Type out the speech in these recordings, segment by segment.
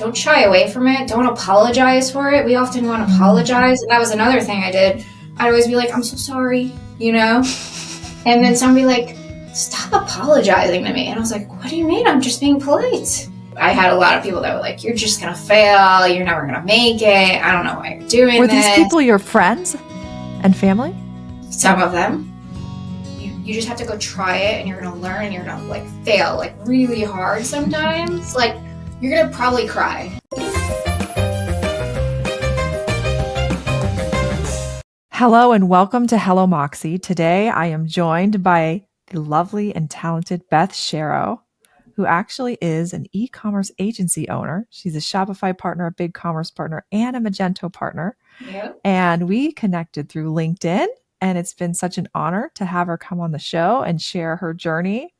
don't shy away from it. Don't apologize for it. We often want to apologize. And that was another thing I did. I'd always be like, I'm so sorry, you know? And then somebody like, stop apologizing to me. And I was like, what do you mean? I'm just being polite. I had a lot of people that were like, you're just going to fail. You're never going to make it. I don't know why you're doing this. Were these people your friends and family? Some of them. You just have to go try it and you're going to learn and you're going to like fail like really hard sometimes. Like you're going to probably cry. Hello and welcome to Hello Moxie. Today I am joined by the lovely and talented Beth Shero, who actually is an e-commerce agency owner. She's a Shopify partner, a BigCommerce partner, and a Magento partner. Yep. And we connected through LinkedIn, and it's been such an honor to have her come on the show and share her journey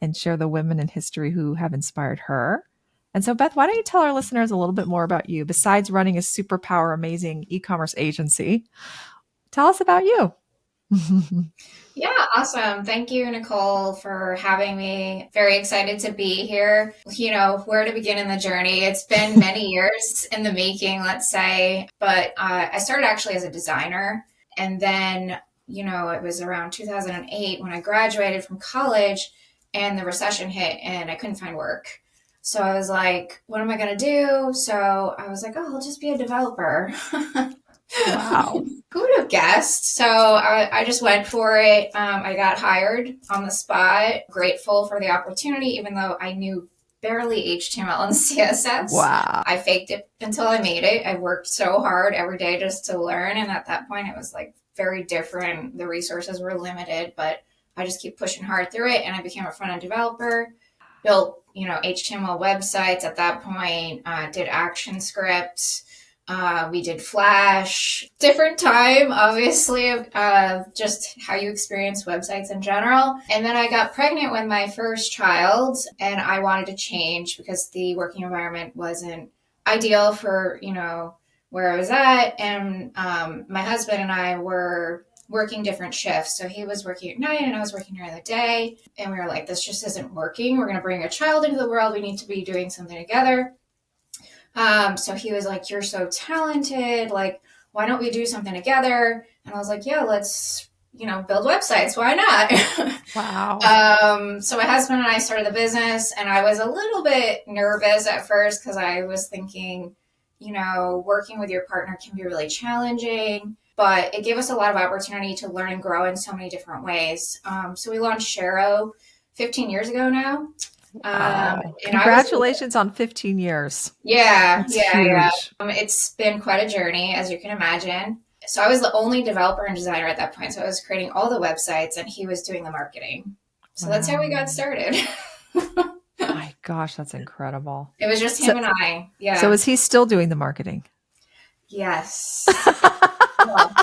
and share the women in history who have inspired her. And so, Beth, why don't you tell our listeners a little bit more about you? Besides running a superpower, amazing e-commerce agency, tell us about you. Yeah, awesome. Thank you, Nicole, for having me. Very excited to be here. You know, where to begin in the journey. It's been many years in the making, let's say, but I started actually as a designer. And then, you know, it was around 2008 when I graduated from college and the recession hit and I couldn't find work. So I was like, what am I going to do? So I was like, oh, I'll just be a developer. Wow. Who would have guessed? So I just went for it. I got hired on the spot. Grateful for the opportunity, even though I knew barely HTML and CSS. Wow. I faked it until I made it. I worked so hard every day just to learn. And at that point, it was like very different. The resources were limited, but I just keep pushing hard through it. And I became a front-end developer, built, you know, HTML websites at that point, did action scripts. We did Flash, different time, obviously, of just how you experience websites in general. And then I got pregnant with my first child and I wanted to change because the working environment wasn't ideal for, you know, where I was at. And my husband and I were working different shifts. So he was working at night and I was working during the day. And we were like, this just isn't working. We're going to bring a child into the world. We need to be doing something together. So he was like, you're so talented. Like, why don't we do something together? And I was like, yeah, let's, you know, build websites. Why not? Wow. So my husband and I started the business and I was a little bit nervous at first because I was thinking, you know, working with your partner can be really challenging, but it gave us a lot of opportunity to learn and grow in so many different ways. So we launched Shero 15 years ago now. Wow. Congratulations on 15 years. Yeah. That's huge. It's been quite a journey, as you can imagine. So I was the only developer and designer at that point. So I was creating all the websites and he was doing the marketing. So that's how we got started. My gosh, that's incredible. It was just him and I. Yeah. So is he still doing the marketing? Yes.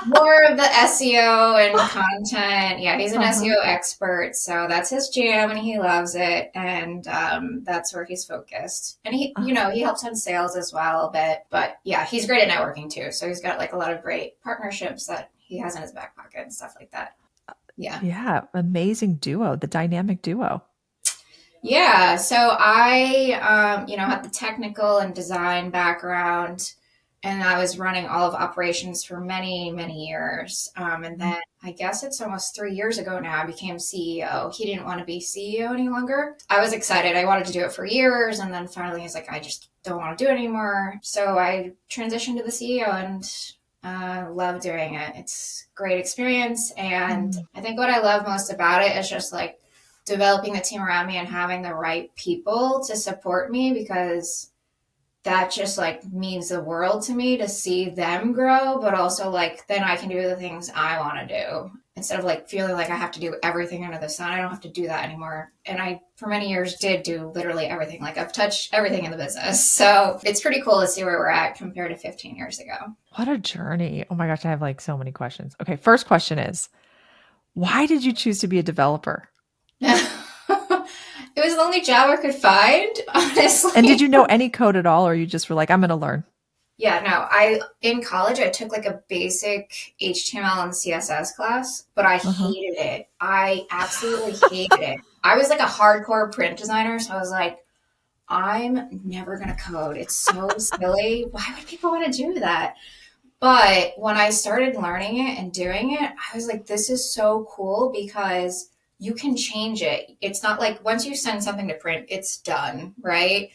More of the SEO and content. Yeah, he's an SEO expert, so that's his jam and he loves it. And that's where he's focused. And he, you know, he helps on sales as well a bit. But yeah, he's great at networking too. So he's got like a lot of great partnerships that he has in his back pocket and stuff like that. Yeah. Yeah. Amazing duo, the dynamic duo. Yeah. So I, you know, had the technical and design background. And I was running all of operations for many, many years. And then I guess it's almost 3 years ago now, I became CEO. He didn't want to be CEO any longer. I was excited. I wanted to do it for years. And then finally he's like, I just don't want to do it anymore. So I transitioned to the CEO and love doing it. It's a great experience. And I think what I love most about it is just like developing the team around me and having the right people to support me, because that just like means the world to me to see them grow, but also like then I can do the things I want to do instead of like feeling like I have to do everything under the sun. I don't have to do that anymore. And I, for many years, did do literally everything. Like I've touched everything in the business. So it's pretty cool to see where we're at compared to 15 years ago. What a journey. Oh my gosh, I have like so many questions. Okay, first question is, why did you choose to be a developer? It was the only job I could find, honestly. And did you know any code at all, or you just were like, I'm going to learn? Yeah, no, in college, I took like a basic HTML and CSS class, but I hated it. I absolutely hated it. I was like a hardcore print designer. So I was like, I'm never going to code. It's so silly. Why would people want to do that? But when I started learning it and doing it, I was like, this is so cool because you can change it. It's not like once you send something to print, it's done, right?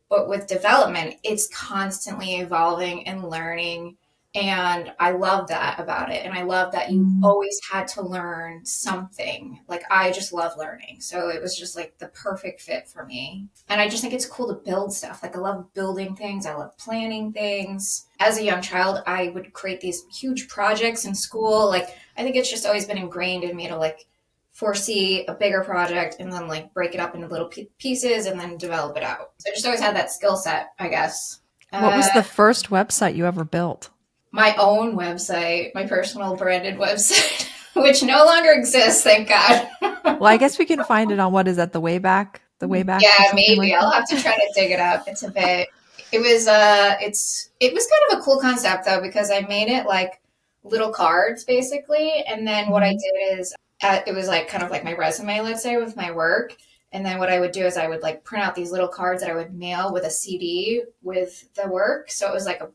But with development, it's constantly evolving and learning. And I love that about it. And I love that you Mm. always had to learn something. Like, I just love learning. So it was just like the perfect fit for me. And I just think it's cool to build stuff. Like, I love building things, I love planning things. As a young child, I would create these huge projects in school. Like, I think it's just always been ingrained in me to like foresee a bigger project and then like break it up into little pieces and then develop it out. So I just always had that skill set, I guess. What Uh, was the first website you ever built? my own website, my personal branded website, which no longer exists, thank God. Well, I guess we can find it on what is that, the Wayback or Yeah, something maybe like I'll that. have to try to dig it up. It's a bit. It was kind of a cool concept though because I made it like little cards basically, and then what I Mhm. did is it was like kind of like my resume, let's say, with my work. And then what I would do is I would like print out these little cards that I would mail with a CD with the work. So it was like a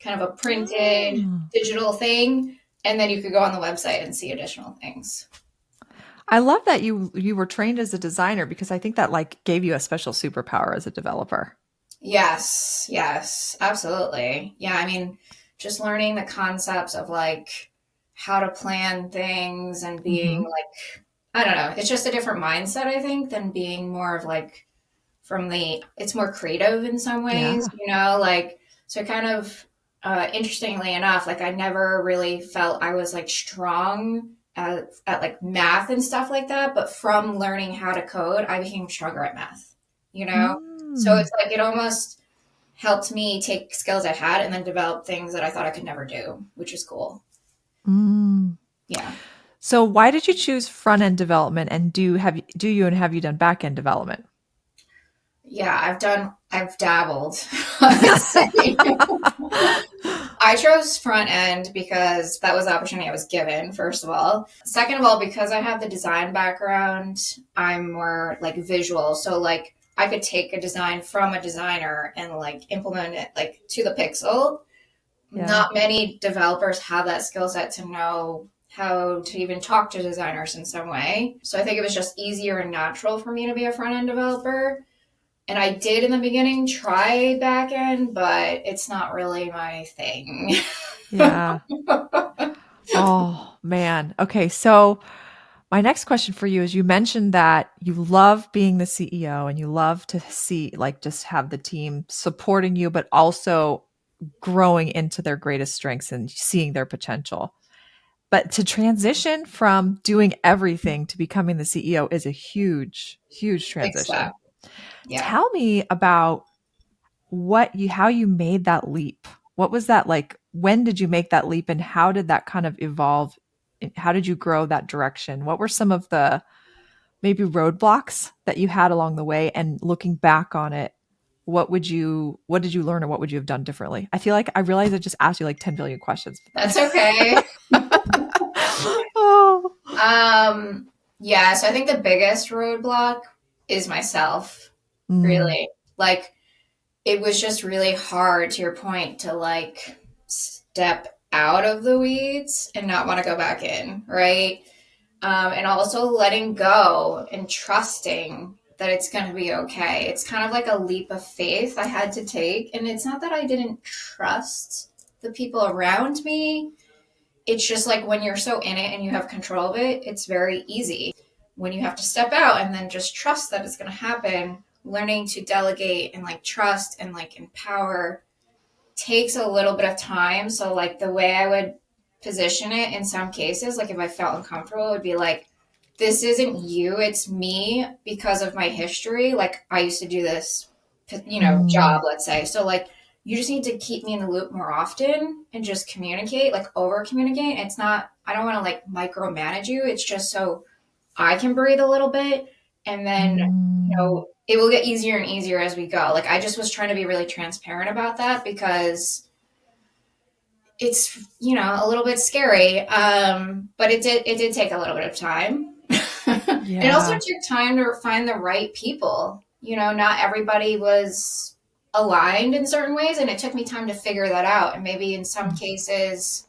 kind of a printed Oh. digital thing, and then you could go on the website and see additional things. I love that you were trained as a designer because I think that like gave you a special superpower as a developer. Yes, yes, absolutely. Yeah, I mean, just learning the concepts of like how to plan things and being Mhm. like, I don't know, it's just a different mindset, I think, than being more of like it's more creative in some ways, Yeah. like, so kind of, interestingly enough, like I never really felt I was like strong at like math and stuff like that, but from learning how to code, I became stronger at math, you know? So Mm. it's like it almost helped me take skills I had and then develop things that I thought I could never do, which is cool. Mm. Yeah. So why did you choose front end development and have you done back end development? Yeah, I've dabbled, I would say. I chose front end because that was the opportunity I was given, first of all. Second of all, because I have the design background, I'm more like visual. So like I could take a design from a designer and like implement it like to the pixel. Yeah. Not many developers have that skill set to know how to even talk to designers in some way. So I think it was just easier and natural for me to be a front end developer. And I did in the beginning try back end, but it's not really my thing. Yeah. Oh, man. Okay, so my next question for you is you mentioned that you love being the CEO and you love to see like just have the team supporting you but also growing into their greatest strengths and seeing their potential. But to transition from doing everything to becoming the CEO is a huge, huge Big step. transition. Yeah. Tell me about how you made that leap. What was that like? When did you make that leap and how did that kind of evolve? How did you grow that direction? What were some of the maybe roadblocks that you had along the way? And looking back on it, what did you learn or what would you have done differently? I feel like I realized I just asked you like 10 billion questions. That's okay. Oh. Yeah, so I think the biggest roadblock is myself, Mm, really. Like, it was just really hard, to your point, to like step out of the weeds and not want to go back in, right? And also letting go and trusting that it's going to be okay. It's kind of like a leap of faith I had to take. And it's not that I didn't trust the people around me. It's just like when you're so in it and you have control of it, it's very easy. When you have to step out and then just trust that it's going to happen, learning to delegate and like trust and like empower takes a little bit of time. So, like, the way I would position it in some cases, like if I felt uncomfortable, it would be like, this isn't you, it's me because of my history. Like, I used to do this, mm, job, let's say. So, like, you just need to keep me in the loop more often and just communicate, like, over communicate. It's not, I don't want to like micromanage you. It's just so I can breathe a little bit. And then, mm, it will get easier and easier as we go. Like, I just was trying to be really transparent about that because it's, a little bit scary. But it did take a little bit of time. It also yeah. took time to find the right people. not everybody was aligned in certain ways. And it took me time to figure that out. And maybe in some cases,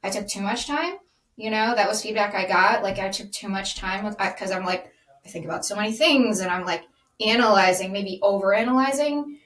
I took too much time. That was feedback I got. Like I took too much time because I'm like, I think about so many things and I'm like analyzing, maybe over analyzing.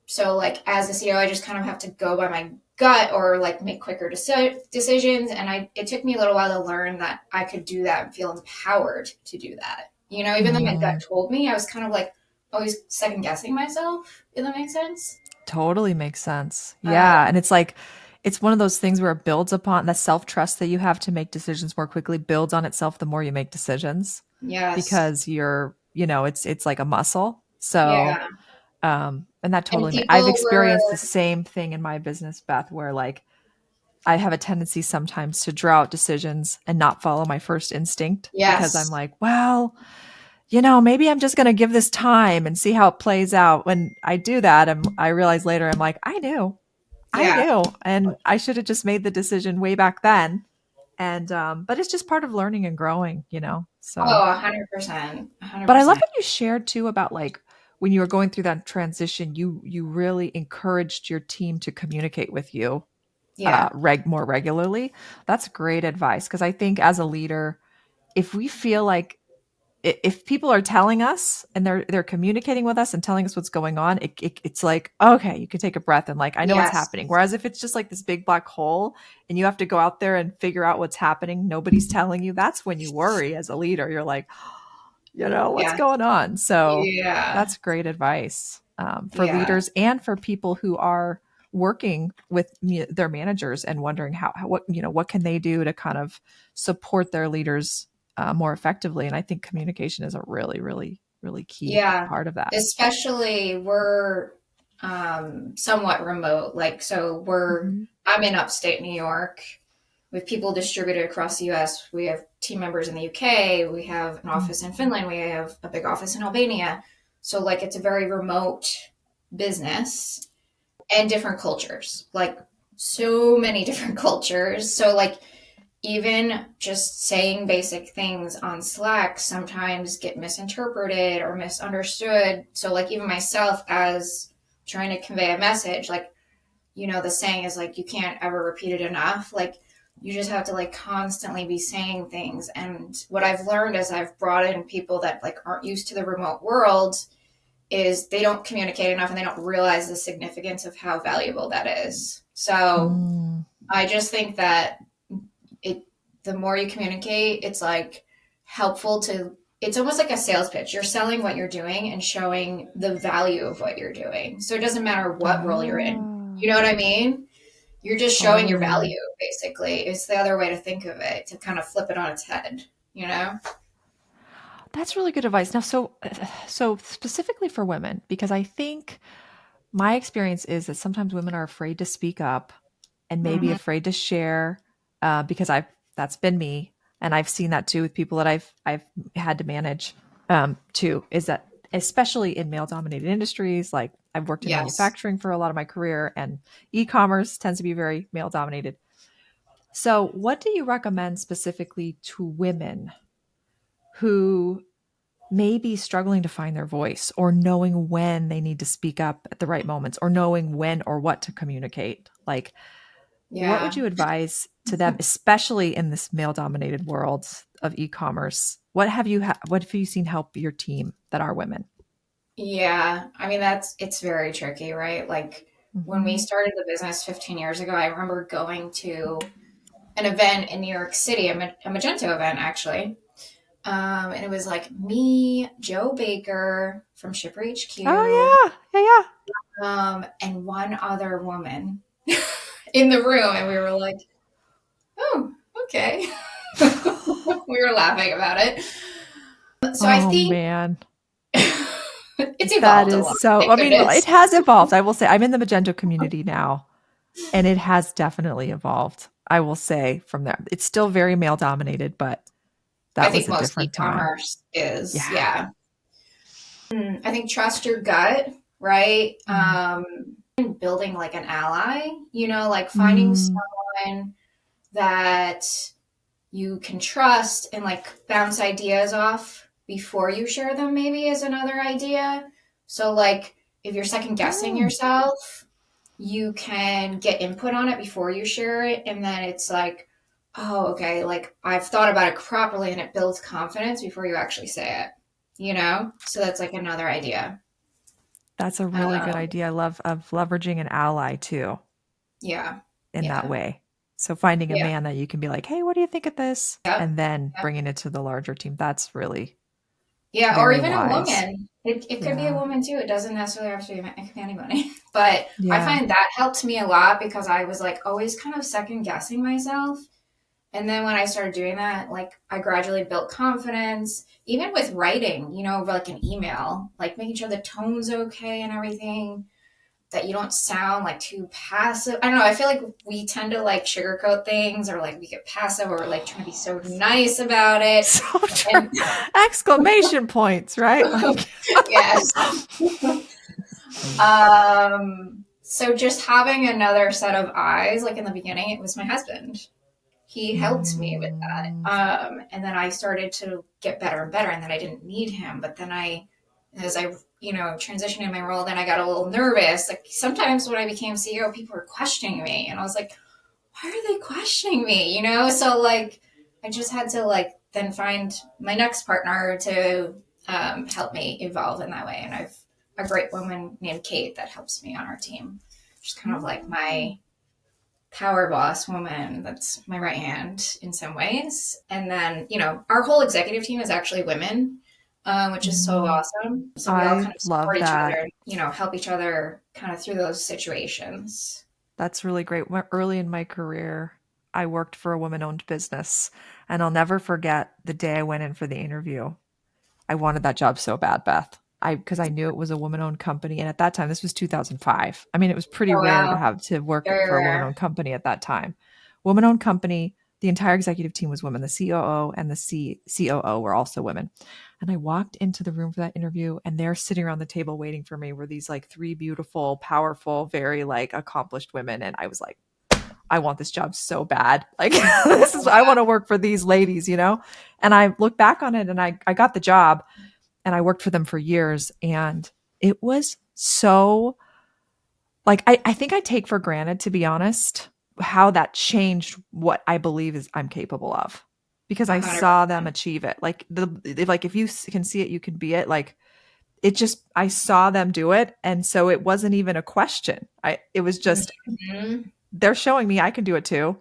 So like as a CEO, I just kind of have to go by my gut or like make quicker decisions. And it took me a little while to learn that I could do that and feel empowered to do that. Even though my gut Mm, told me, I was kind of like always second guessing myself. If that makes sense. totally makes sense. Yeah. And Um, it's like, it's one of those things where it builds upon that self trust that you have to make decisions more quickly, builds on itself the more you make decisions yes. because it's like a muscle. So, Yeah. and that And I've people were, experienced the same thing in my business, Beth, where like I have a tendency sometimes to draw out decisions and not follow my first instinct because I'm yes. like, well, maybe I'm just going to give this time and see how it plays out. When I do that, I realize later, I'm like, I Yeah. knew, and I should have just made the decision way back then. And, but it's just part of learning and growing, so, Oh, 100%. but I love 100%. what you shared too about like when you were going through that transition, you really encouraged your team to communicate with you Yeah. more regularly. That's great advice because I think as a leader, if we feel like if people are telling us and they're communicating with us and telling us what's going on, it's like okay, you can take a breath and like I know what's Yes. happening. Whereas if it's just like this big black hole and you have to go out there and figure out what's happening, nobody's telling you. That's when you worry as a leader. You're like, what's Yeah. going on? So Yeah. that's great advice for Yeah. leaders and for people who are working with their managers and wondering what can they do to kind of support their leaders more effectively. And I think communication is a really, really, really key Yeah. part of that. Especially we're somewhat remote. Like, so Mhm. I'm in upstate New York with people distributed across the US. We have team members in the UK. We have an Mm. office in Finland. We have a big office in Albania. So, like, it's a very remote business and different cultures. Like, so many different cultures. So, like, even just saying basic things on Slack sometimes get misinterpreted or misunderstood. So, like, even myself, as trying to convey a message, like, the saying is like, you can't ever repeat it enough. Like, you just have to like constantly be saying things. And what I've learned as I've brought in people that like aren't used to the remote world is they don't communicate enough and they don't realize the significance of how valuable that is. So Mm. I just think that it the more you communicate, it's like helpful to it's almost like a sales pitch. You're selling what you're doing and showing the value of what you're doing. So it doesn't matter what role you're in. Ah, You know what I mean? You're just showing your totally. value, basically. It's the other way to think of it, to kind of flip it on its head, you know? That's really good advice. Now, so specifically for women, because I think my experience is that sometimes women are afraid to speak up and maybe Mm-hmm. afraid to share because that's been me, and I've seen that too with people that I've had to manage too. Is that especially in male dominated industries? Like I've worked in Yes. manufacturing for a lot of my career, and e-commerce tends to be very male dominated. So, what do you recommend specifically to women who may be struggling to find their voice or knowing when they need to speak up at the right moments or knowing when or what to communicate? Like, what would Yeah. you advise to them, especially in this male dominated world of e-commerce? What have you seen help your team that are women? Yeah. I mean, it's very tricky, right? Like when we Mhm. started the business 15 years ago, I remember going to an event in New York City, a Magento event, actually. And it was like me, Joe Baker from Shipper HQ, Oh yeah. Yeah, yeah. and one other woman in the room. And we were like, oh, okay. We were laughing about it. So I Oh think man. it's That evolved a is lot, so I thank mean, it goodness. has evolved. I will say I'm in the Magento community now, and it has definitely evolved. I will say from there. It's still very male dominated, but I that was think a most different time. e-commerce is, Yeah. yeah. I think trust your gut, right? Mm. Building like an ally, like finding Mm. someone that you can trust and like bounce ideas off. before you share them, maybe is another idea. So, like, if you're second guessing Mm. yourself, you can get input on it before you share it. And then it's like, oh, okay, like I've thought about it properly and it builds confidence before you actually say it, you know? So that's like another idea. That's a really good Um, idea. I love of leveraging an ally too yeah, in that yeah, way. So finding a yeah, man that you can be like, "Hey, what do you think of this?" yep, And then yep. bringing it to the larger team. That's really Yeah, or very even a wise. woman. It could be a Yeah. woman too. It doesn't necessarily have to be, it could be anybody. But I Yeah. find that helped me a lot because I was like always kind of second guessing myself. And then when I started doing that, like I gradually built confidence, even with writing, you know, like an email, like making sure the tone's okay and everything, that you don't sound like too passive. I don't know. I feel like we tend to like sugarcoat things or like we get passive or like trying to be so nice about it. So true. And Exclamation points, right? Like yes. So just having another set of eyes, like in the beginning, it was my husband. He helped me with mm, that. And then I started to get better and better, and then I didn't need him. But then as I, transitioned in my role, then I got a little nervous. Like sometimes when I became CEO, people were questioning me, and I was like, why are they questioning me? So like I just had to like then find my next partner to help me evolve in that way. And I've a great woman named Kate that helps me on our team. She's kind of like mm, my power boss woman. That's my right hand in some ways. And then, our whole executive team is actually women, which is so mm. awesome. So we all I kind of love support each that. other and, help each other kind of through those situations. That's really great. Early in my career, I worked for a woman-owned business, and I'll never forget the day I went in for the interview. I wanted that job so bad, Beth. Because I knew it was a woman-owned company, and at that time, this was 2005. I mean, it was pretty Oh, rare to wow. have to work Very for a rare. woman-owned company at that time. Woman-owned company, the entire executive team was women. The COO and the COO were also women. And I walked into the room for that interview, and they're sitting around the table waiting for me were these like three beautiful, powerful, very like accomplished women. And I was like, I want this job so bad. Like this is I want to work for these ladies. And I look back on it and I got the job and I worked for them for years. And it was so like I think I take for granted, to be honest, how that changed what I believe is I'm capable of. Because A I hundred saw them percent. achieve it. Like if you can see it, you can be it. Like it just I saw them do it. And so it wasn't even a question. It was just Mhm. they're showing me I can do it too.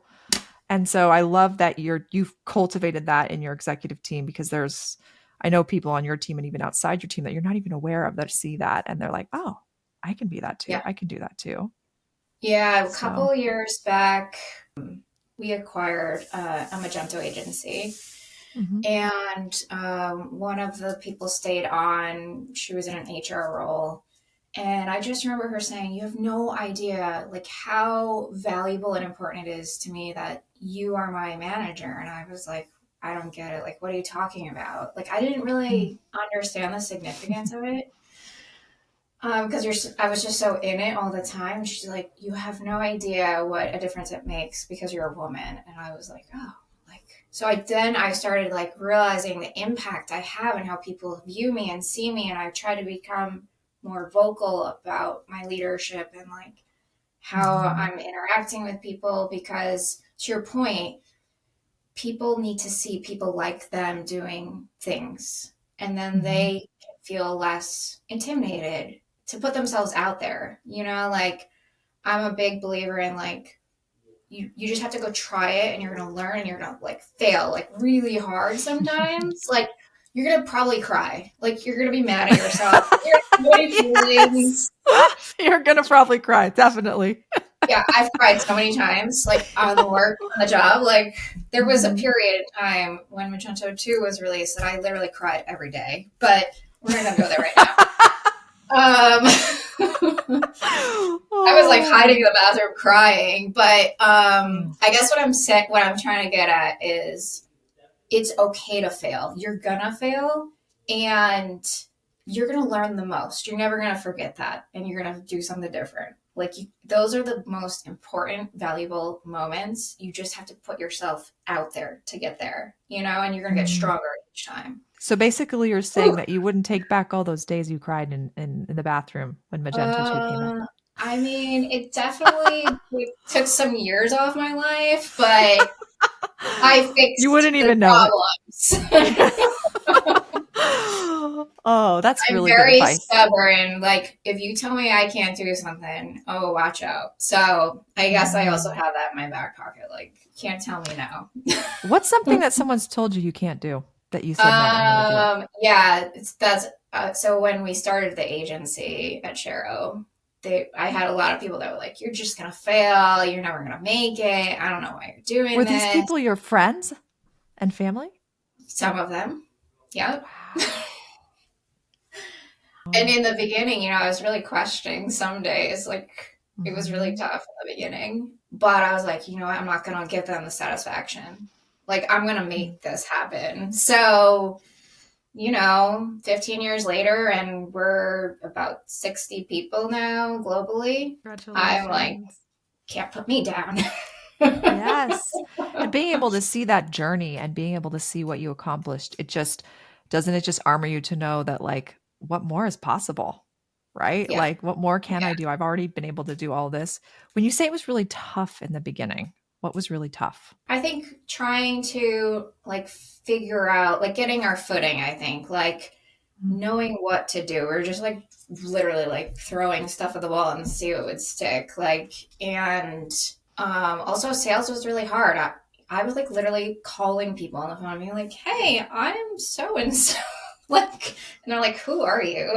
And so I love that you've cultivated that in your executive team because I know people on your team and even outside your team that you're not even aware of that see that and they're like, "Oh, I can be that too. Yeah. I can do that too." Yeah. A couple So, of years back, we acquired a Magento agency. mhm, And one of the people stayed on. She was in an HR role. And I just remember her saying, "You have no idea like how valuable and important it is to me that you are my manager." And I was like, "I don't get it. Like, what are you talking about?" Like, I didn't mm, really understand the significance of it. Because I was just so in it all the time. And she's like, "You have no idea what a difference it makes because you're a woman." And I was like, "Oh, like." So I started like realizing the impact I have and how people view me and see me, and I try to become more vocal about my leadership and like how mhm, I'm interacting with people. Because to your point, people need to see people like them doing things, and then mhm, they feel less intimidated to put themselves out there. Like I'm a big believer in like you just have to go try it and you're gonna learn and you're gonna like fail like really hard sometimes. Like you're gonna probably cry. Like you're gonna be mad at yourself. You're gonna have feelings. Yes. You're gonna probably cry, definitely. Yeah, I've cried so many times, like on the work, on the job. Like there was a Mhm. period in time when Magento 2 was released that I literally cried every day. But we're not gonna go there right now. I was like hiding Oh. in the bathroom crying. But Mm, I guess what I'm trying to get at is it's okay to fail. You're gonna fail and you're gonna learn the most. You're never gonna forget that and you're gonna do something different. Like those are the most important, valuable moments. You just have to put yourself out there to get there, and you're gonna get mm. stronger each time. So basically, you're saying Ooh. that you wouldn't take back all those days you cried in the bathroom when Magento 2 came out. Uh, I mean, it definitely took some years off my life, but I You fixed wouldn't the even know it. problems. Oh, that's I'm really good very advice. stubborn. Like, if you tell me I can't do something, oh, watch out. So I guess I also Mm. have that in my back pocket. Like, can't tell me no. What's something that someone's told you can't do that you said, no, I'm going to do it? Yeah, that's so when we started the agency at Shero, I had a lot of people that were like, "You're just gonna fail. You're never gonna make it. I don't know why you're doing Were these this." people your friends and family? Some of them, yep. And Wow. in the beginning, I was really questioning some days. Like, it was really Mhm. tough in the beginning. But I was like, you know what? I'm not going to give them the satisfaction. Like, I'm going to Mm. make this happen. So, 15 years later, and we're about 60 people now globally. I'm like, Congratulations. can't put me down. Yes. And being able to see that journey and being able to see what you accomplished, it just doesn't it just armor you to know that like what more is possible, right? Yeah. Like what more can Yeah. I do? I've already been able to do all this. When you say it was really tough in the beginning, what was really tough? I think trying to like figure out, like getting our footing, I think, like Mm. knowing what to do. We're just like literally like throwing stuff at the wall and see what would stick. Like, and also sales was really hard. I was like literally calling people on the phone, being like, "Hey, I'm so and so," like, and they're like, "Who are you?"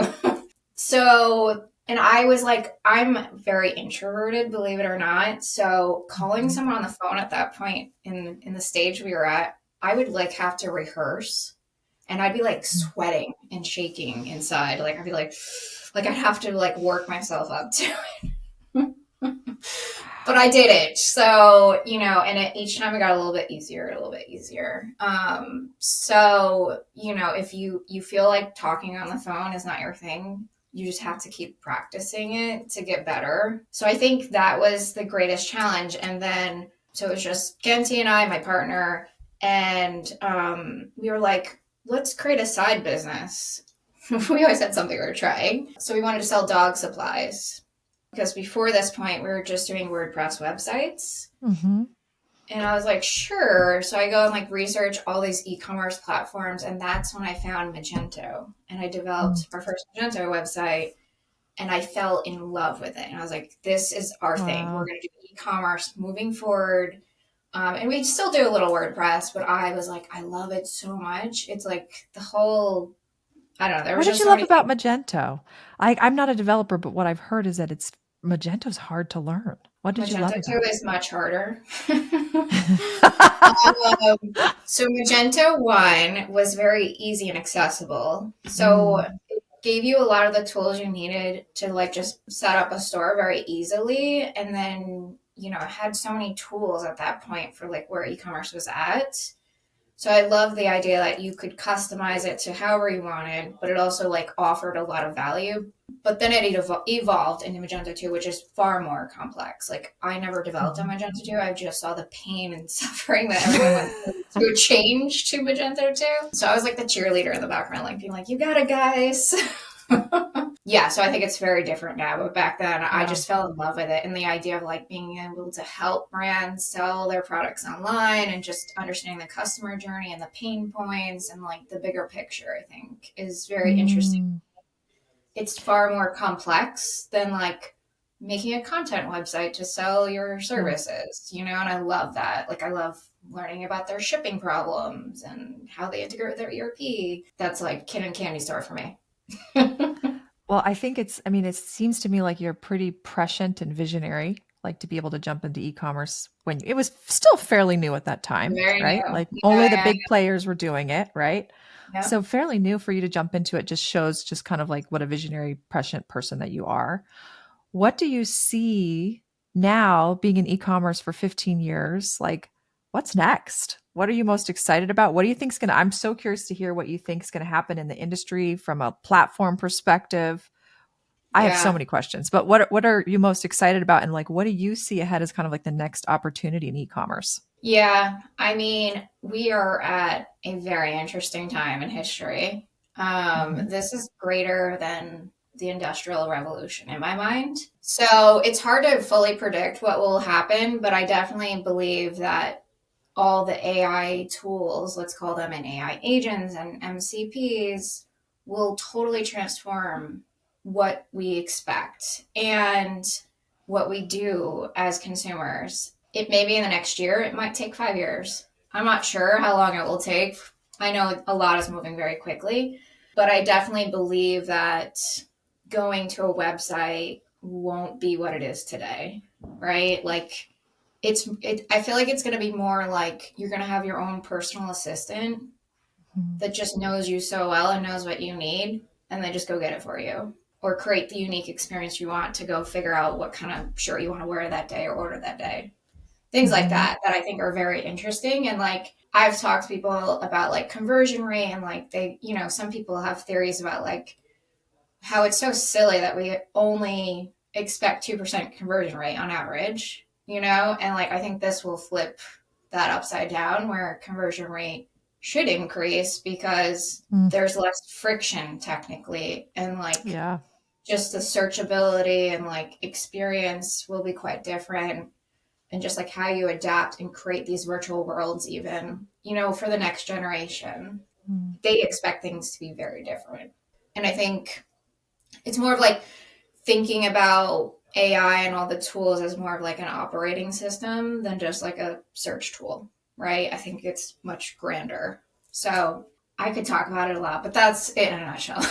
So, and I was like, I'm very introverted, believe it or not. So, calling Mhm. someone on the phone at that point in the stage we were at, I would like have to rehearse, and I'd be like Mm. sweating and shaking inside. Like I'd be like I'd have to like work myself up to it. But I did it. So, and each time it got a little bit easier, a little bit easier. So, if you feel like talking on the phone is not your thing, you just have to keep practicing it to get better. So I think that was the greatest challenge. And then, so it was just Genty and I, my partner, and we were like, let's create a side business. We always had something we were trying. So we wanted to sell dog supplies because before this point we were just doing WordPress websites. Mhm. And I was like, sure. So I go and like research all these e-commerce platforms, and that's when I found Magento. And I Mm. developed our first Magento website, and I fell in love with it. And I was like, this is our thing. We're Wow. going to do e-commerce moving forward. And we still do a little WordPress, but I was like, I love it so much. It's like the whole, I don't know, there What was did just you so love many about things. Magento? I'm not a developer, but what I've heard is that it's Magento's hard to learn. What did you Magento love 2 about is much harder. it? So Magento 1 was very easy and accessible. So Mm. it gave you a lot of the tools you needed to like just set up a store very easily. And then, it had so many tools at that point for like where e-commerce was at. So I love the idea that you could customize it to however you wanted, but it also like offered a lot of value. But then it evolved into Magento 2, which is far more complex. Like I never developed on Mhm. Magento 2. I just saw the pain and suffering that everyone went through to change to Magento 2. So I was like the cheerleader in the background, like being like, "You got it, guys." Yeah, so I think it's very different now. But back then, I Yeah. just fell in love with it, and the idea of like being able to help brands sell their products online and just understanding the customer journey and the pain points and like the bigger picture, I think is very interesting. Mm. It's far more complex than like making a content website to sell your Yeah. services, and I love that. Like I love learning about their shipping problems and how they integrate with their ERP. That's like kid and candy store for me. Well, I mean, it seems to me like you're pretty prescient and visionary, like to be able to jump into e-commerce when it was still fairly new at that time, Very right? new. Like only the Yeah, big players were doing it, right? yeah. So fairly new for you to jump into it just shows just kind of like what a visionary, prescient person that you are. What do you see now being in e-commerce for 15 years? Like, what's next? What are you most excited about? What do you think's going to I'm so curious to hear what you think's going to happen in the industry from a platform perspective. I have so Yeah. many questions, but what are you most excited about and like what do you see ahead as kind of like the next opportunity in e-commerce? Yeah, I mean, we are at a very interesting time in history. Hmm. This is greater than the Industrial Revolution in my mind. So it's hard to fully predict what will happen, but I definitely believe that all the AI tools, let's call them an AI agents and MCPs, will totally transform what we expect and what we do as consumers. It may be in the next year, it might take 5 years. I'm not sure how long it will take. I know a lot is moving very quickly, but I definitely believe that going to a website won't be what it is today, right? Like I feel like it's going to be more like you're going to have your own personal assistant that just knows you so well and knows what you need, and they just go get it for you or create the unique experience you want to go figure out what kind of shirt you want to wear that day or order that day. Things like Hmm. that I think are very interesting. And like I've talked to people about like conversion rate, and like they, some people have theories about like how it's so silly that we only expect 2% conversion rate on average, And like, I think this will flip that upside down where conversion rate should increase because Mm. there's less friction technically. And like, Yeah. just the searchability and like experience will be quite different. And just like how you adapt and create these virtual worlds, even, for the next generation, Mm. they expect things to be very different. And I think it's more of like thinking about AI and all the tools as more of like an operating system than just like a search tool, right? I think it's much grander. So I could talk about it a lot, but that's it in a nutshell.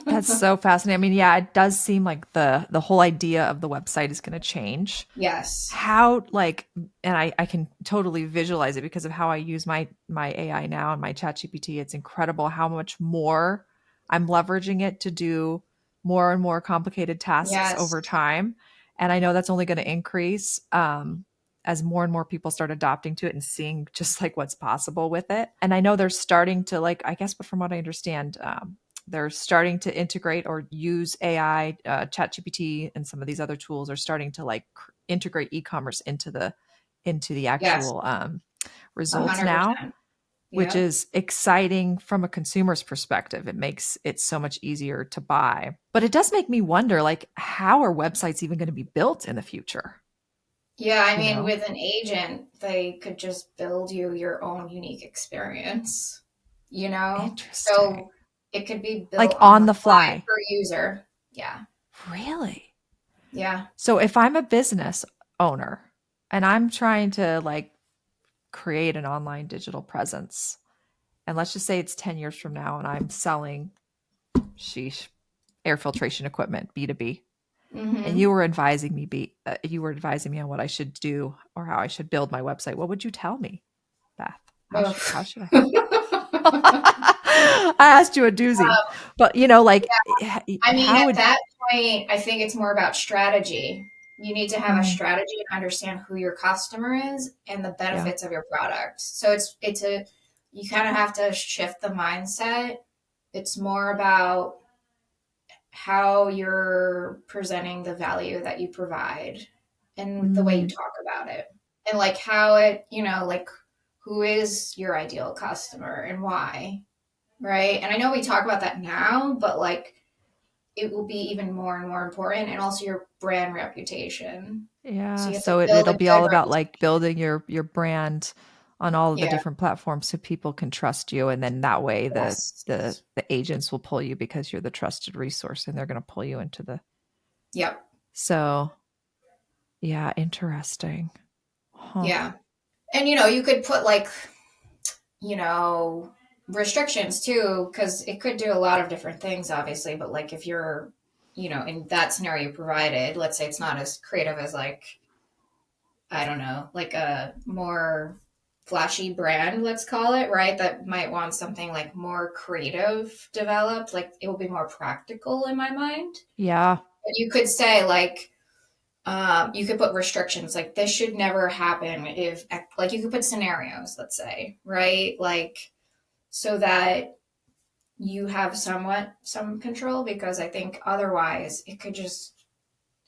That's so fascinating. I mean, yeah, it does seem like the whole idea of the website is going to change. Yes. How like, and I can totally visualize it because of how I use my AI now and my chat GPT. It's incredible how much more I'm leveraging it to do more and more complicated tasks Yes. over time. And I know that's only going to increase as more and more people start adopting to it and seeing just like what's possible with it. And I know they're starting to like, I guess, but from what I understand, they're starting to integrate or use AI, ChatGPT, and some of these other tools are starting to like integrate e-commerce into the Yes. actual A results hundred now, percent. which Yep. is exciting from a consumer's perspective. It makes it so much easier to buy. But it does make me wonder, like, how are websites even going to be built in the future? Yeah, I You mean, know, with an agent, they could just build you your own unique experience. interesting. So it could be Like built on on the the fly fly. per user. Yeah. Really? Yeah. So if I'm a business owner and I'm trying to like create an online digital presence, and let's just say it's 10 years from now and I'm selling sheesh air filtration equipment B2B, and Mm-hmm. you were advising me on what I should do or how I should build my website, what would you tell me, Beth? Ugh. How should I I asked you a doozy, but you know, like I mean, how at would that point, I think it's more about strategy. You need to have a mm, strategy and understand who your customer is and the yeah. benefits of your product. So you kind of have to shift the mindset. It's more about how you're presenting the value that you provide and the way you Mm, talk about it. And like how it, like who is your ideal customer and why, right? And I know we talk about that now, but like it will be even more and more important, and also your brand reputation. So yeah, you have to so build it'll a be good all about like reputation. building your brand on all of the Yeah. different platforms so people can trust you, and then that way Yes. the agents will pull you because you're the trusted resource and they're going to pull you into the Yep. so yeah, interesting. Huh. Yeah. And you could put like, you know, restrictions too, because it could do a lot of different things, obviously. But like if you're, in that scenario you provided, let's say it's not as creative as like, I don't know, like a more flashy brand, let's call it, right? That might want something like more creative developed, like it will be more practical in my mind. Yeah. But you could say like, you could put restrictions like this should never happen if like you could put scenarios, let's say, right? Like so that you have somewhat some control, because I think otherwise it could just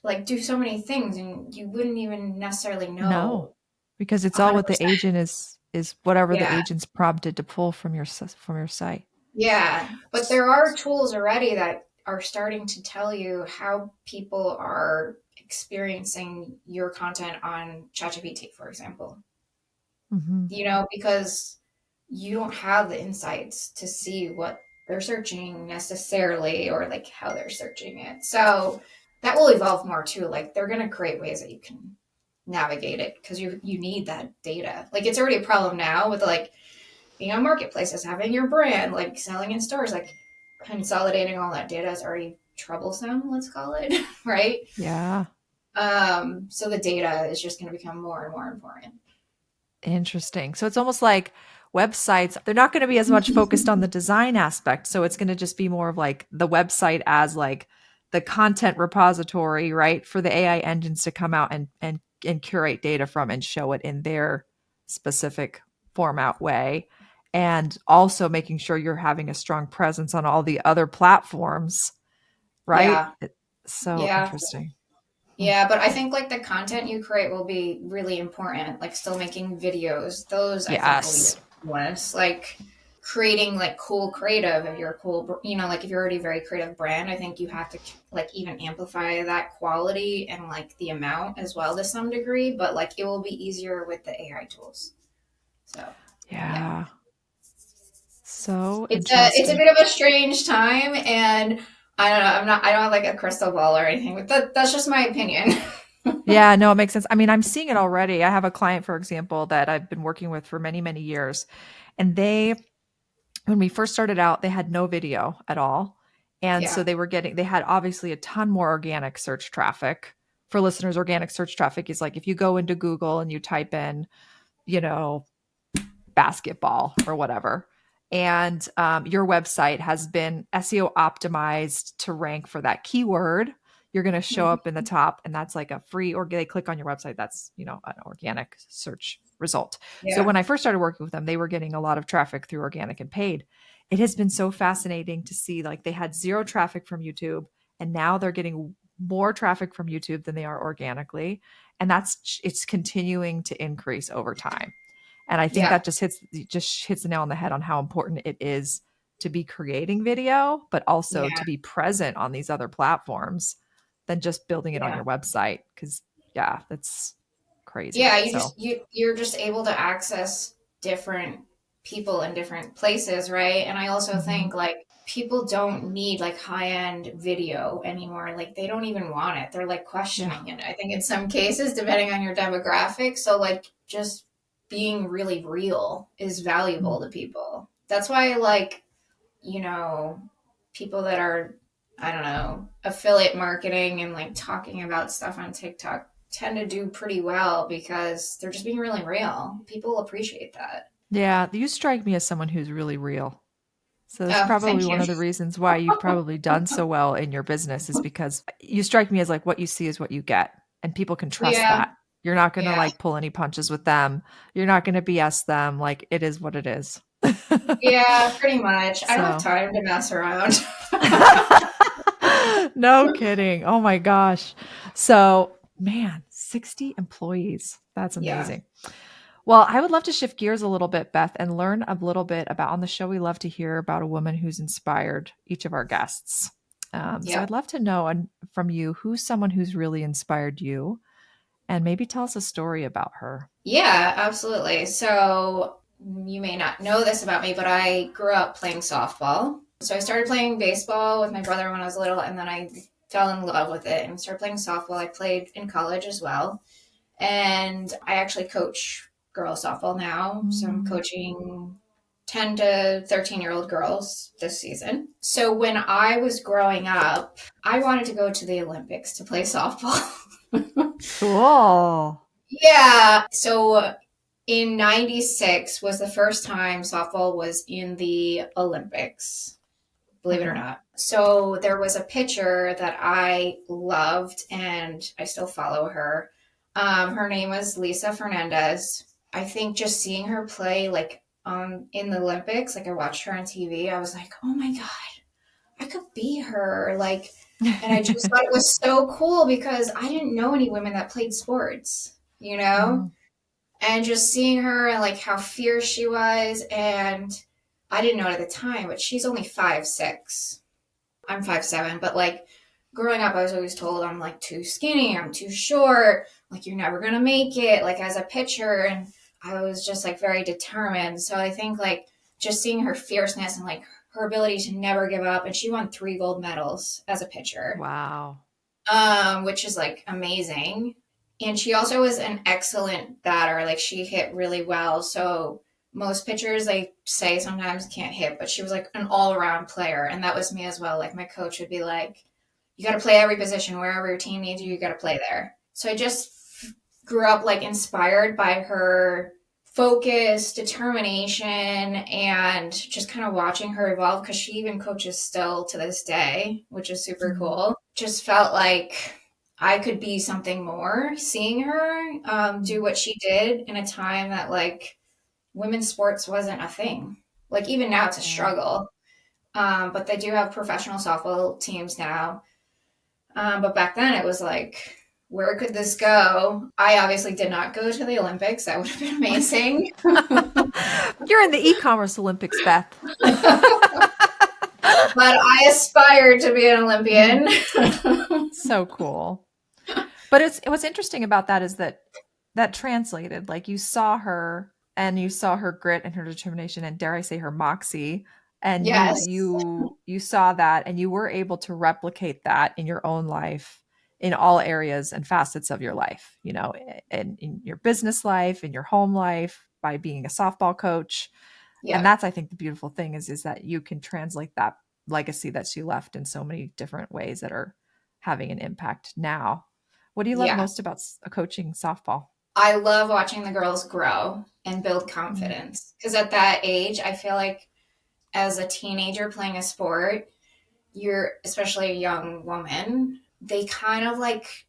like do so many things and you wouldn't even necessarily No. know Because it's all what the 100%. agent is whatever the Yeah. agent's prompted to pull from from your site. Yeah. But S- there are tools already that are starting to tell you how people are experiencing your content on ChatGPT, for example. mhm. Because you don't have the insights to see what they're searching necessarily or like how they're searching it. So that will evolve more too. Like they're going to create ways that you can navigate it because you need that data. Like it's already a problem now with like being on marketplaces, having your brand, like selling in stores, like consolidating all that data is already troublesome, let's call it, right? Yeah. So the data is just going to become more and more important. Interesting. So it's almost like websites, they're not going to be as much focused on the design aspect. So it's going to just be more of like the website as like the content repository, right? For the AI engines to come out and curate data from and show it in their specific format way. And also making sure you're having a strong presence on all the other platforms, right? Yeah, So yeah. interesting. Hmm. Yeah, but I think like the content you create will be really important. Like still making videos, those I think will be Yes. less like creating like cool creative if you're a cool, like if you're already a very creative brand, I think you have to like even amplify that quality and like the amount as well to some degree, but like it will be easier with the AI tools. So, yeah. Yeah. So It's a interesting. bit of a strange time and I don't know, I don't have like a crystal ball or anything, but that's just my opinion. Yeah, no, it makes sense. I mean, I'm seeing it already. I have a client, for example, that I've been working with for many, many years. And when we first started out, they had no video at all. And so Yeah. they had obviously a ton more organic search traffic. For listeners, organic search traffic is like if you go into Google and you type in, you know, basketball or whatever. And your website has been SEO optimized to rank for that keyword. You're going to show up in the top, and that's like a free, or they click on your website. That's, an organic search result. So Yeah. when I first started working with them, they were getting a lot of traffic through organic and paid. It has been so fascinating to see like they had zero traffic from YouTube, and now they're getting more traffic from YouTube than they are organically. And it's continuing to increase over time. And I think Yeah. that just hits the nail on the head on how important it is to be creating video, but also Yeah. to be present on these other platforms than just building it on Yeah. your website. Cause yeah, that's crazy. Yeah, So you're just able to access different people in different places, right? And I also mhm. think like people don't need like high-end video anymore. Like they don't even want it. They're like Yeah. questioning it. I think in some cases, depending on your demographic. So like just being really real is Mm. valuable to people. That's why like, you know, people that are, I don't know, affiliate marketing and like talking about stuff on TikTok tend to do pretty well because they're just being really real. People appreciate that. Yeah. You strike me as someone who's really real. So that's Oh, probably thank one you. of the reasons why you've probably done so well in your business is because you strike me as like what you see is what you get, and people can trust Yeah, that. You're not going to yeah, like pull any punches with them. You're not going to BS them. Like it is what it is. yeah, pretty much. I don't have So, time to mess around. no kidding. Oh my gosh. So, man, 60 employees. That's Yeah, amazing. Well, I would love to shift gears a little bit, Beth, and learn a little bit about on the show. We love to hear about a woman who's inspired each of our guests. So yeah, I'd love to know from you who's someone who's really inspired you, and maybe tell us a story about her. yeah, absolutely. So you may not know this about me, but I grew up playing softball. So I started playing baseball with my brother when I was little, and then I fell in love with it and started playing softball. I played in college as well. And I actually coach girls softball now. So I'm Mm. coaching 10 to 13-year-old girls this season. So when I was growing up, I wanted to go to the Olympics to play softball. Cool. Yeah. So in 96 was the first time softball was in the Olympics, believe it or Uh-huh. not. So there was a pitcher that I loved and I still follow her. Her name was Lisa Fernandez. I think just seeing her play like in the Olympics, like I watched her on TV, I was like, oh my God, I could be her. Like, and I just thought it was so cool because I didn't know any women that played sports, you know? Mm. And just seeing her and like how fierce she was. And I didn't know it at the time, but she's only 5'6". I'm 5'7", but like growing up, I was always told I'm like too skinny, I'm too short, like you're never gonna make it, like as a pitcher. And I was just like very determined. So I think like just seeing her fierceness and like her ability to never give up, and she won 3 gold medals as a pitcher, Wow. which is like amazing. And she also was an excellent batter. Like she hit really well. So most pitchers, they say sometimes can't hit, but she was like an all around player. And that was me as well. Like my coach would be like, you got to play every position. Wherever your team needs you, you got to play there. So I just grew up like inspired by her focus, determination, and just kind of watching her evolve, because she even coaches still to this day, which is super Mm. cool. Just felt like I could be something more seeing her do what she did in a time that like women's sports wasn't a thing. Like even now it's a Yeah. struggle. But they do have professional softball teams now. But back then it was like, where could this go? I obviously did not go to the Olympics. That would have been amazing. You're in the e-commerce Olympics, Beth. But I aspired to be an Olympian. So cool. But what's interesting about that is that that translated. Like you saw her and you saw her grit and her determination and dare I say her moxie. And Yes. you saw that and you were able to replicate that in your own life in all areas and facets of your life, in your business life, in your home life, by being a softball coach. And Yep. that's, I think, the beautiful thing is that you can translate that legacy that she left in so many different ways that are having an impact now. What do you love Yeah. most about coaching softball? I love watching the girls grow and build Mm. confidence. Because at that age, I feel like as a teenager playing a sport, you're, especially a young woman, they kind of like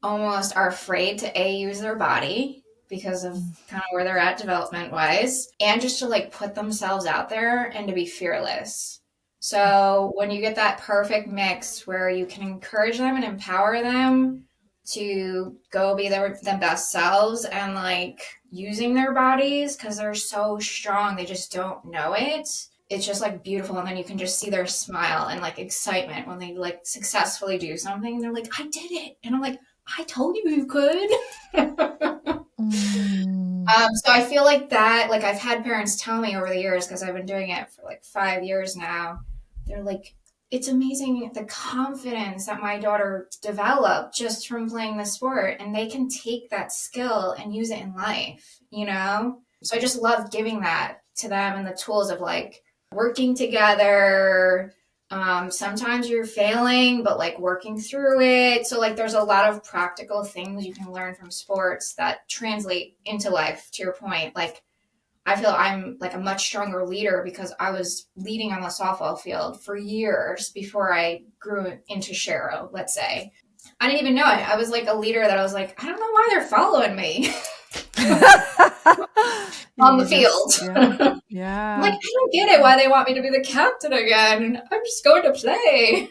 almost are afraid to use their body because of Mm. kind of where they're at development wise, and just to like put themselves out there and to be fearless. So when you get that perfect mix where you can encourage them and empower them to go be their best selves, and like using their bodies because they're so strong, they just don't know it. It's just like beautiful, and then you can just see their smile and like excitement when they like successfully do something, and they're like, I did it. And I'm like, I told you you could. Mm. So I feel like that, like I've had parents tell me over the years, because I've been doing it for like 5 years now, they're like, it's amazing the confidence that my daughter developed just from playing the sport, and they can take that skill and use it in life, you know? So I just love giving that to them, and the tools of like working together. Sometimes you're failing, but like working through it. So like there's a lot of practical things you can learn from sports that translate into life. To your point, like I feel I'm like a much stronger leader because I was leading on the softball field for years before I grew into Shero, let's say. I didn't even know it. I was like a leader that I was like, I don't know why they're following me on the You just, field. yeah, I'm like, yeah. I don't get it why they want me to be the captain again. I'm just going to play.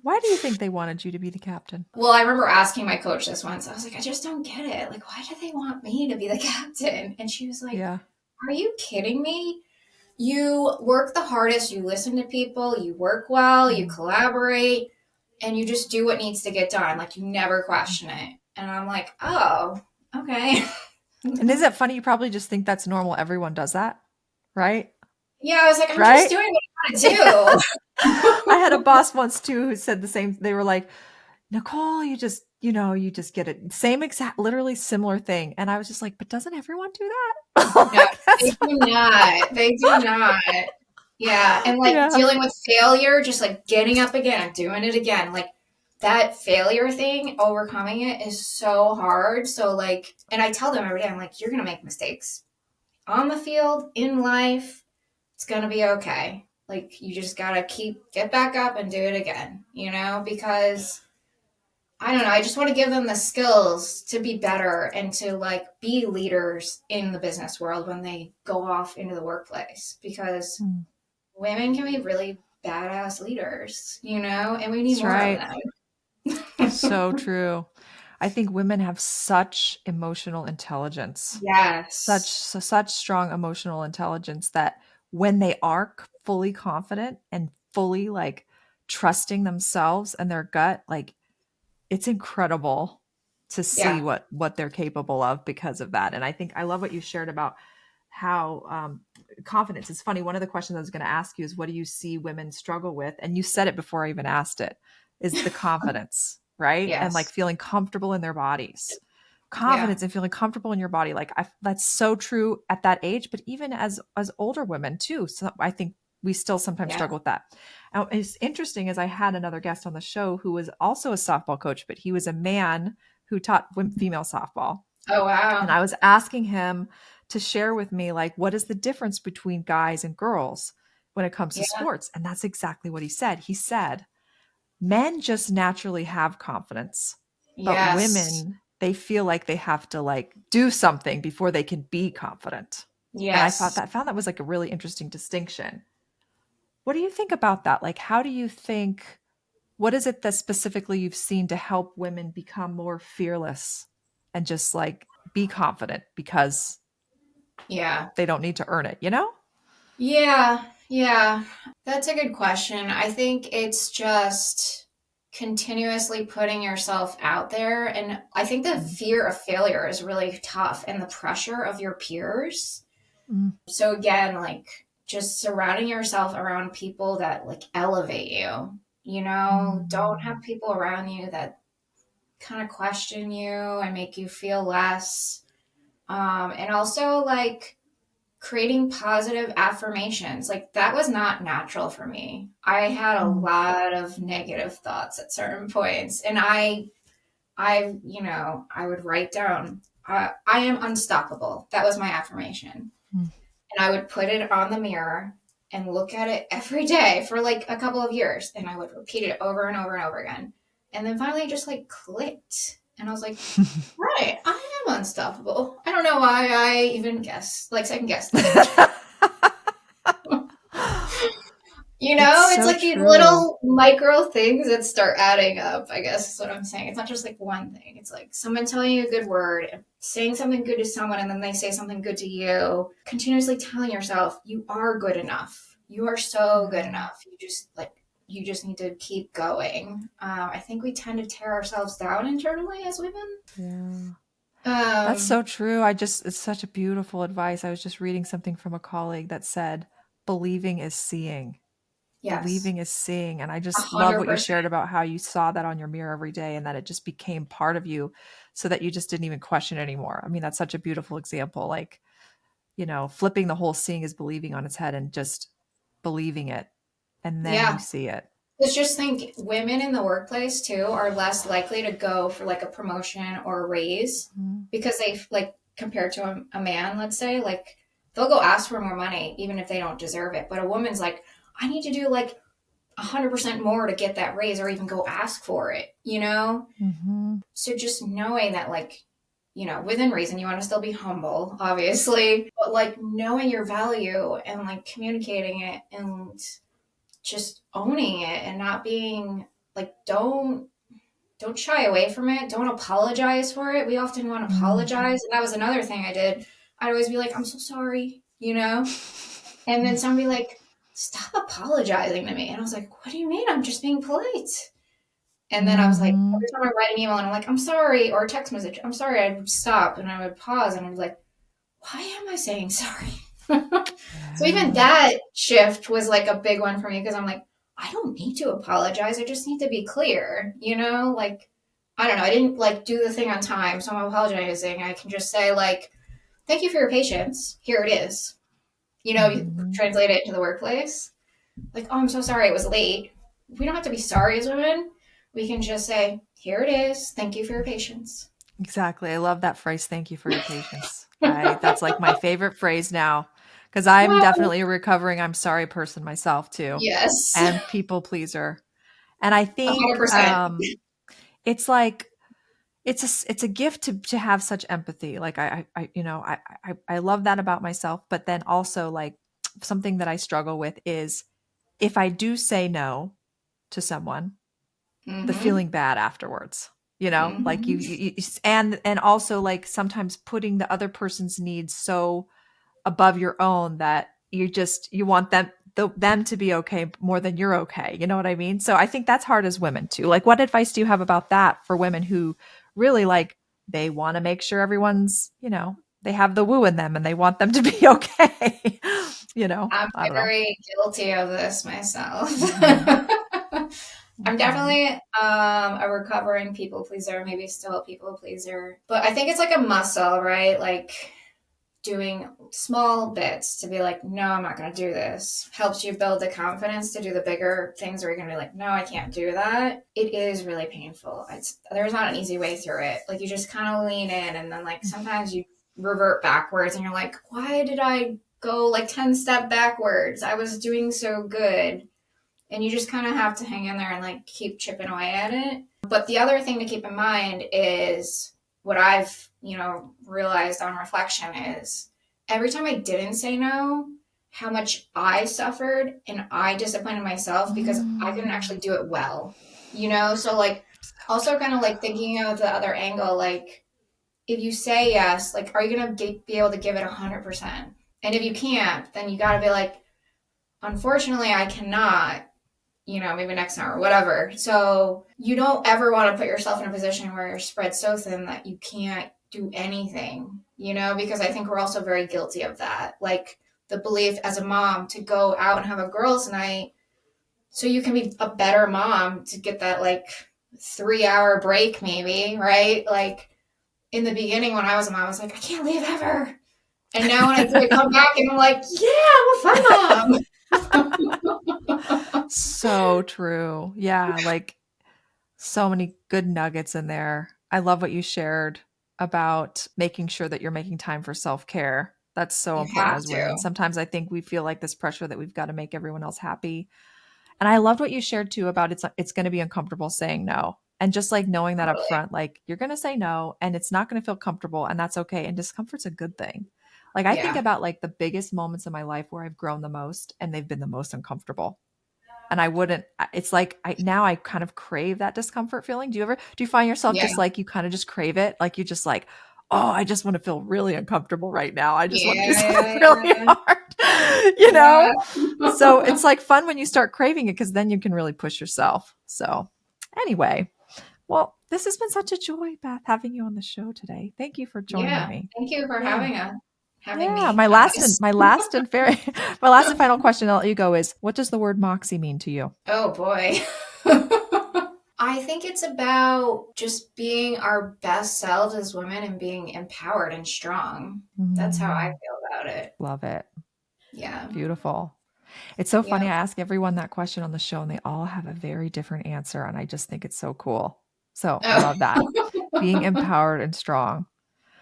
Why do you think they wanted you to be the captain? Well, I remember asking my coach this once. I was like, I just don't get it. Like, why do they want me to be the captain? And she was like, Yeah. are you kidding me? You work the hardest, you listen to people, you work well, you Mm. collaborate, and you just do what needs to get done. Like, you never question it. And I'm like, oh, okay. And is it funny? You probably just think that's normal. Everyone does that, right? Yeah, I was like, I'm just Right? doing what I I want had a to do. boss once too who said the same. They were like, Nicole, you just get it. Same exact, literally similar thing. And I was just like, but doesn't everyone do that? Yeah, Like, they that's, do not. They do not. Yeah, and like yeah. dealing with failure, just like getting up again and doing it again. Like that failure thing, overcoming it is so hard. So like, and I tell them every day, I'm like, you're gonna make mistakes on the field, in life. It's gonna be okay. Like you just gotta get back up and do it again, because I don't know. I just want to give them the skills to be better and to like be leaders in the business world when they go off into the workplace, because Mm, women can be really badass leaders, and we need that's more of right. them. So true. I think women have such emotional intelligence, Yes. such strong emotional intelligence that when they are fully confident and fully like trusting themselves and their gut, like it's incredible to see Yeah. what they're capable of because of that. And I think I love what you shared about how confidence. It's funny. One of the questions I was going to ask you is, what do you see women struggle with? And you said it before I even asked it. Is the confidence, right? And like Yes. feeling comfortable in their bodies. Yeah. Confidence and feeling comfortable in your body. Like that's so true at that age, but even as older women too. So I think we still sometimes Yeah. struggle with that. Now, it's interesting as I had another guest on the show who was also a softball coach, but he was a man who taught female softball. Oh And wow. I was asking him to share with me, like, what is the difference between guys and girls when it comes to Yeah. sports? And that's exactly what he said. He said, men just naturally have confidence, but Yes. women, they feel like they have to like do something before they can be confident. And Yes. I found that was like a really interesting distinction. What do you think about that? Like, how do you think, what is it that specifically you've seen to help women become more fearless and just like be confident because Yeah. they don't need to earn it, you know? Yeah. Yeah. That's a good question. I think it's just continuously putting yourself out there. And I think the Mm, fear of failure is really tough and the pressure of your peers. mm, So again, like just surrounding yourself around people that like elevate you, don't have mm, people around you that kind of question you and make you feel less. And also like creating positive affirmations. Like that was not natural for me. I had a mm, lot of negative thoughts at certain points. And I would write down, I am unstoppable. That was my affirmation. mm. And I would put it on the mirror and look at it every day for like a couple of years. And I would repeat it over and over and over again. And then finally it just like clicked. And I was like, right, I am unstoppable. I don't know why I even guessed, like second guessed it. It's It's so like these true. little micro things that start adding up, I guess is what I'm saying. It's not just like one thing. It's like someone telling you a good word, saying something good to someone, and then they say something good to you. Continuously telling yourself, you are good enough. You are so good Yeah. enough. You just need to keep going. I think we tend to tear ourselves down internally as women. Yeah. That's Um, so true. It's such a beautiful advice. I was just reading something from a colleague that said, believing is seeing. yes, Believing is seeing. And I just love what you 100%. shared about how you saw that on your mirror every day and that it just became part of you so that you just didn't even question it anymore. I mean, that's such a beautiful example. Like, flipping the whole seeing is believing on its head and just believing it. And then you Yeah. see it. Let's just think women in the workplace too are less likely to go for like a promotion or a raise Mhm. because they like compared to a man, let's say, like they'll go ask for more money even if they don't deserve it. But a woman's like, I need to do like 100% more to get that raise or even go ask for it? Mhm. So just knowing that, like, within reason, you want to still be humble, obviously, but like knowing your value and like communicating it and just owning it and not being like don't shy away from it. Don't apologize for it. We often want to Mm. apologize. And that was another thing I did. I'd always be like, I'm so sorry. And then someone be like, stop apologizing to me. And I was like, what do you mean? I'm just being polite. And then I was like, Mhm. every time I write an email and I'm like, I'm sorry, or a text message, I'm sorry, I would stop and I would pause and I was like, why am I saying sorry? So even Yeah. that shift was like a big one for me because I'm like, I don't need to apologize. I just need to be clear. Like, I don't know. I didn't like do the thing on time, so I'm apologizing. I can just say, like, thank you for your patience. Here it is. You Mhm. translate it to the workplace. Like, oh, I'm so sorry it was late. We don't have to be sorry as women. We can just say, here it is. Thank you for your patience. Exactly. I love that phrase. Thank you for your patience. That's like my favorite phrase now because I'm Well, definitely a recovering I'm sorry person myself too yes, and people pleaser. And I think 100%. it's like it's a gift to have such empathy. Like I love that about myself, but then also like something that I struggle with is if I do say no to someone, the Mm-hmm. feeling bad afterwards. like Mhm. and also like sometimes putting the other person's needs so above your own that you want them to be okay more than you're okay. You know what I mean? So I think that's hard as women too. Like, what advice do you have about that for women who really like they want to make sure everyone's, they have the woo in them and they want them to be okay? I'm I don't know. very guilty of this myself. Hmm. I'm Hmm. definitely a recovering people pleaser, maybe still a people pleaser. But I think it's like a muscle, right? Like doing small bits to be like, no, I'm not going to do this helps you build the confidence to do the bigger things where you're going to be like, no, I can't do that. It is really painful. There's not an easy way through it. Like you just kind of lean in and then like sometimes you revert backwards and you're like, why did I go like 10 step backwards? I was doing so good. And you just kind of have to hang in there and like keep chipping away at it. But the other thing to keep in mind is what I've, realized on reflection is every time I didn't say no, how much I suffered and I disappointed myself because I couldn't actually Mm. do it well. So like So also kind of true. like thinking of the other angle, like if you say yes, like are you going to be able to give it 100%? And if you can't, then you got to be like, unfortunately, I cannot, maybe next time or whatever. So you don't ever want to put yourself in a position where you're spread so thin that you can't do anything, because I think we're also very guilty of that. Like the belief as a mom to go out and have a girls' night so you can be a better mom to get that like 3 hour break, maybe, right? Like in the beginning when I was a mom, I was like, I can't leave ever. And now when I do it, come back and I'm like, yeah, I'm a fun mom. So true. Yeah, like so many good nuggets in there. I love what you shared about making sure that you're making time for self-care. That's so You important have as women. to. Sometimes I think we feel like this pressure that we've got to make everyone else happy. And I loved what you shared too about it's going to be uncomfortable saying no. And just like knowing that up Totally. front, like you're going to say no and it's not going to feel comfortable and that's okay. And discomfort's a good thing. Like I think Yeah. about like the biggest moments in my life where I've grown the most and they've been the most uncomfortable. And I wouldn't, it's like I kind of crave that discomfort feeling. Do you find yourself Yeah. just like you kind of just crave it? Like you just like, oh, I just want to feel really uncomfortable right now. I just want to do something Yeah. really Yeah. hard, Yeah. So it's like fun when you start craving it because then you can really push yourself. So anyway, well, this has been such a joy, Beth, having you on the show today. Thank you for joining Yeah. me. Thank you for Yeah. having Yeah. me My on last and this. my last and very my last and final question I'll let you go is what does the word moxie mean to you? Oh boy. I think it's about just being our best selves as women and being empowered and strong. That's how I Mm, feel about it. love it. Yeah. Beautiful. It's so funny. Yeah. I ask everyone that question on the show, and they all have a very different answer. And I just think it's so cool. So I Oh. love that. Being empowered and strong.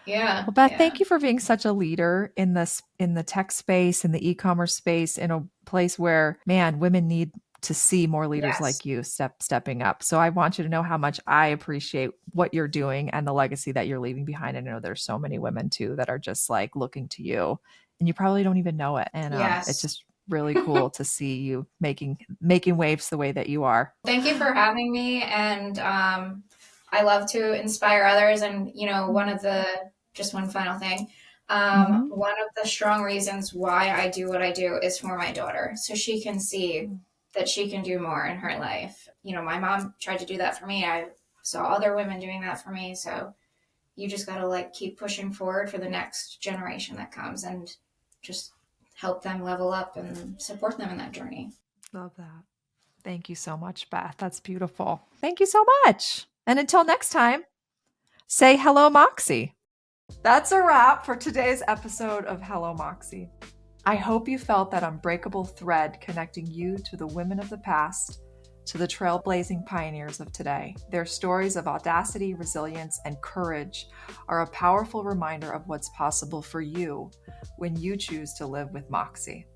Yeah. Well, Beth, Yeah. thank you for being such a leader in the tech space, in the e-commerce space, in a place where, man, women need to see more leaders Yes. like you stepping up. So I want you to know how much I appreciate what you're doing and the legacy that you're leaving behind. I know there's so many women too that are just like looking to you, and you probably don't even know it. And it's Yes. just really cool to see you making waves the way that you are. Thank you for having me. And I love to inspire others. And, just one final thing. Mm-hmm. One of the strong reasons why I do what I do is for my daughter. So she can see that she can do more in her life. My mom tried to do that for me. I saw other women doing that for me. So you just got to like keep pushing forward for the next generation that comes and just help them level up and support them in that journey. Love that. Thank you so much, Beth. That's beautiful. Thank you so much. And until next time, say hello, Moxie. That's a wrap for today's episode of Hello, Moxie. I hope you felt that unbreakable thread connecting you to the women of the past, to the trailblazing pioneers of today. Their stories of audacity, resilience, and courage are a powerful reminder of what's possible for you when you choose to live with Moxie.